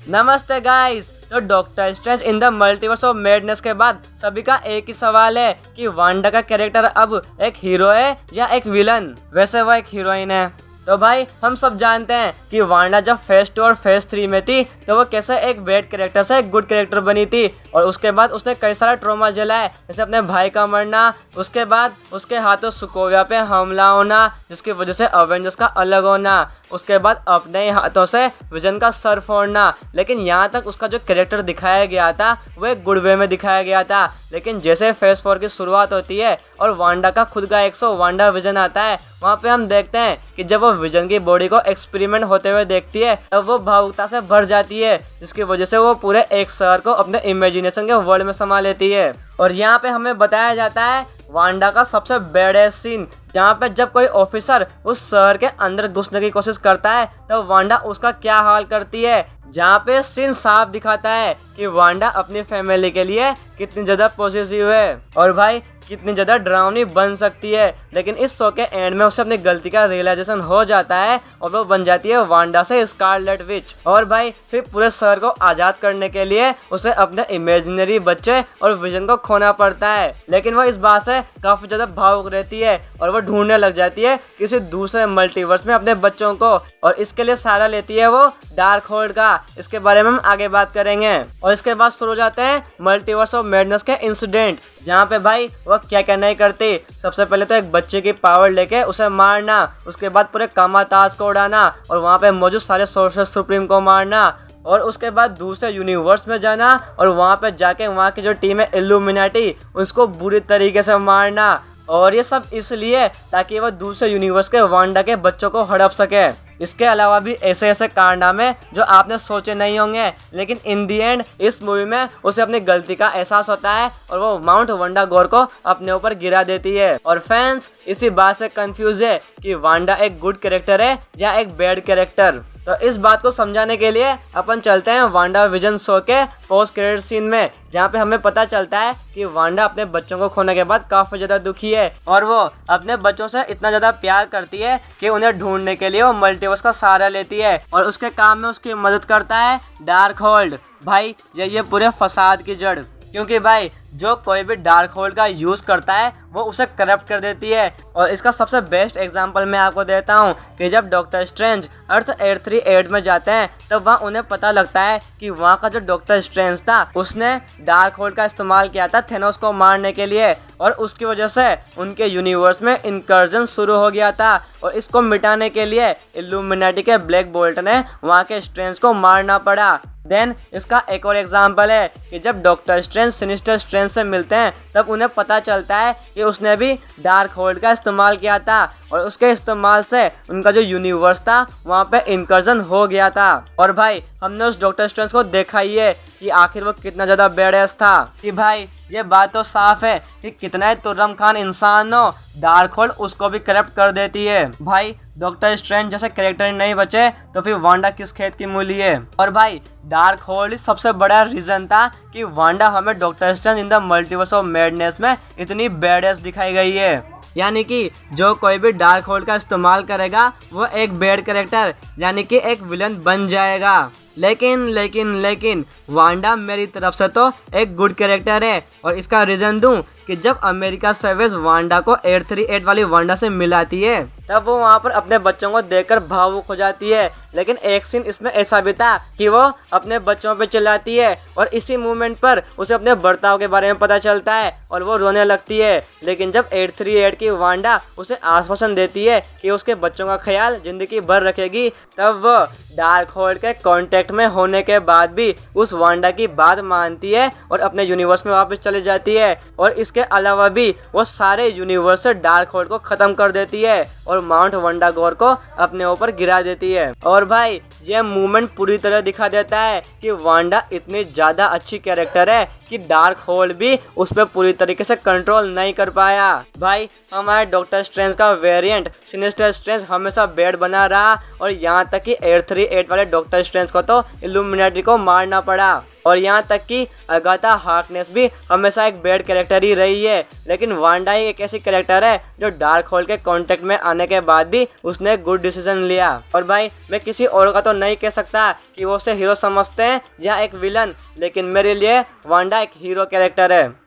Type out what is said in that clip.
नमस्ते गाइस। तो doctor strange in the multiverse of madness के बाद सभी का एक ही सवाल है कि वांडा का कैरेक्टर अब एक हीरो है या एक विलन। वैसे वो एक हीरोइन है। तो भाई हम सब जानते हैं कि वांडा जब फेज 2 और फेज 3 में थी तो वो कैसे एक बैड कैरेक्टर से एक गुड कैरेक्टर बनी थी, और उसके बाद उसने कई सारा ट्रॉमा झेला है, जैसे अपने भाई का मरना, उसके बाद उसके हाथों सोकोविया पे हमला होना जिसकी वजह से अवेंजर्स का अलग होना, उसके बाद अपने ही हाथों से विजन का सर फोड़ना। लेकिन यहाँ तक उसका जो कैरेक्टर दिखाया गया था वो एक गुड वे में दिखाया गया था। लेकिन जैसे फेज 4 की शुरुआत होती है और वांडा का खुद का 100 वांडा विजन आता है, वहाँ पे हम देखते हैं कि जब वो विजन की बॉडी को एक्सपेरिमेंट होते हुए देखती है तब वो भावुकता से भर जाती है, जिसकी वजह से वो पूरे एक शहर को अपने इमेजिनेशन के वर्ल्ड में समा लेती है। और यहाँ पे हमें बताया जाता है वांडा का सबसे बैडेस्ट सीन, जहाँ पे जब कोई ऑफिसर उस शहर के अंदर घुसने की कोशिश करता है तो वांडा उसका क्या हाल करती है, जहाँ पे सीन साफ दिखाता है कि वांडा अपनी फैमिली के लिए कितनी ज़्यादा पॉजिटिव है और भाई कितनी ज़्यादा डरावनी बन सकती है। लेकिन इस शो के एंड में उसे अपनी गलती का रियलाइजेशन हो जाता है और वो बन जाती है वांडा से स्कारलेट विच। और भाई फिर पूरे शहर को आज़ाद करने के लिए उसे अपने इमेजिनरी बच्चे और विजन को खोना पड़ता है। लेकिन वो इस बात से काफ़ी ज़्यादा भावुक रहती है और वो ढूंढने लग जाती है किसी दूसरे मल्टीवर्स में अपने बच्चों को, और इसके लिए सहारा लेती है वो डार्क होल्ड का। इसके बारे में हम आगे बात करेंगे। और इसके बाद शुरू हो जाते हैं मल्टीवर्स ऑफ मैडनेस के इंसिडेंट, जहाँ पे भाई वो क्या क्या नहीं करती। सबसे पहले तो एक बच्चे की पावर लेके उसे मारना, उसके बाद पूरे कामाताज को उड़ाना और वहाँ पे मौजूद सारे सोर्सेस सुप्रीम को मारना, और उसके बाद दूसरे यूनिवर्स में जाना और वहाँ पे जाके वहाँ की जो टीम है इल्यूमिनाटी उसको बुरी तरीके से मारना। और ये सब इसलिए ताकि वह दूसरे यूनिवर्स के वांडा के बच्चों को हड़प सके। इसके अलावा भी ऐसे ऐसे कारनामे जो आपने सोचे नहीं होंगे, लेकिन इन दी एंड इस मूवी में उसे अपनी गलती का एहसास होता है और वो माउंट वांडा गोर को अपने ऊपर गिरा देती है। और फैंस इसी बात से कंफ्यूज है कि वांडा एक गुड कैरेक्टर है या एक बैड कैरेक्टर। तो इस बात को समझाने के लिए अपन चलते हैं वांडा विजन शो के पोस्ट क्रेडिट सीन में, जहाँ पे हमें पता चलता है कि वांडा अपने बच्चों को खोने के बाद काफ़ी ज़्यादा दुखी है और वो अपने बच्चों से इतना ज़्यादा प्यार करती है कि उन्हें ढूंढने के लिए वो मल्टीवर्स का सहारा लेती है और उसके काम में उसकी मदद करता है डार्क होल्ड। भाई ये पूरे फसाद की जड़, क्योंकि भाई जो कोई भी डार्क होल्ड का यूज़ करता है वो उसे करप्ट कर देती है। और इसका सबसे बेस्ट एग्जांपल मैं आपको देता हूँ कि जब डॉक्टर स्ट्रेंज अर्थ 838 में जाते हैं तब वहाँ उन्हें पता लगता है कि वहाँ का जो डॉक्टर स्ट्रेंज था उसने डार्क होल्ड का इस्तेमाल किया था थेनोस को मारने के लिए, और उसकी वजह से उनके यूनिवर्स में इनकर्जन शुरू हो गया था। और इसको मिटाने के लिए इल्यूमिनाटी के ब्लैक बोल्ट ने वहाँ के स्ट्रेंज को मारना पड़ा। देन इसका एक और एग्जांपल है कि जब डॉक्टर स्ट्रेंज सिनिस्टर स्ट्रेंज से मिलते हैं तब उन्हें पता चलता है कि उसने भी डार्क होल्ड का इस्तेमाल किया था और उसके इस्तेमाल से उनका जो यूनिवर्स था वहाँ पे इनकर्जन हो गया था। और भाई हमने उस डॉक्टर स्ट्रेंज को देखा ही है कि आखिर वो कितना ज़्यादा बेडेस था। कि भाई ये बात तो साफ है कि कितना ही तुर्रम खान इंसान हो, डार्क होल्ड उसको भी करप्ट कर देती है। भाई डॉक्टर स्ट्रेंज जैसे कैरेक्टर नहीं बचे तो फिर वांडा किस खेत की मूली है। और भाई डार्क होल्ड ही सबसे बड़ा रीज़न था कि वांडा हमें doctor strange in the multiverse of madness में इतनी बैडेस दिखाई गई है। यानी कि जो कोई भी डार्क होल्ड का इस्तेमाल करेगा वो एक बैड कैरेक्टर यानी कि एक विलन बन जाएगा। लेकिन वांडा मेरी तरफ से तो एक गुड कैरेक्टर है, और इसका रीज़न दूं कि जब अमेरिका सेवेज वांडा को 838 वाली वांडा से मिलाती है तब वो वहाँ पर अपने बच्चों को देखकर भावुक हो जाती है। लेकिन एक सीन इसमें ऐसा भी था कि वो अपने बच्चों पे चिल्लाती है और इसी मोमेंट पर उसे अपने बर्ताव के बारे में पता चलता है और वो रोने लगती है। लेकिन जब 838 की वांडा उसे आश्वासन देती है कि उसके बच्चों का ख्याल जिंदगी भर रखेगी, तब वो डार्क होल्ड के कांटेक्ट में होने के बाद भी उस वांडा की बात मानती है और अपने यूनिवर्स में वापस चली जाती है। और इसके अलावा भी वो सारे यूनिवर्स से डार्क होल्ड को ख़त्म कर देती है और माउंट वांडा गोर को अपने ऊपर गिरा देती है। और भाई ये मूवमेंट पूरी तरह दिखा देता है कि वांडा इतनी ज़्यादा अच्छी कैरेक्टर है कि डार्क होल्ड भी उस पर पूरी तरीके से कंट्रोल नहीं कर पाया। भाई हमारे डॉक्टर स्ट्रेंज का वेरिएंट सिनिस्टर स्ट्रेंज हमेशा बेड बना रहा और यहाँ तक कि 838 वाले डॉक्टर स्ट्रेंज को तो इल्यूमिनेटी को मारना पड़ा। और यहाँ तक कि अगाथा हार्कनेस भी हमेशा एक बेड कैरेक्टर ही रही है, लेकिन वांडा ही एक ऐसी कैरेक्टर है जो डार्क होल्ड के कांटेक्ट में आने के बाद भी उसने एक गुड डिसीजन लिया। और भाई मैं किसी और का तो नहीं कह सकता कि वो उसे हीरो समझते हैं या एक विलन, लेकिन मेरे लिए वांडा एक हीरो कैरेक्टर है।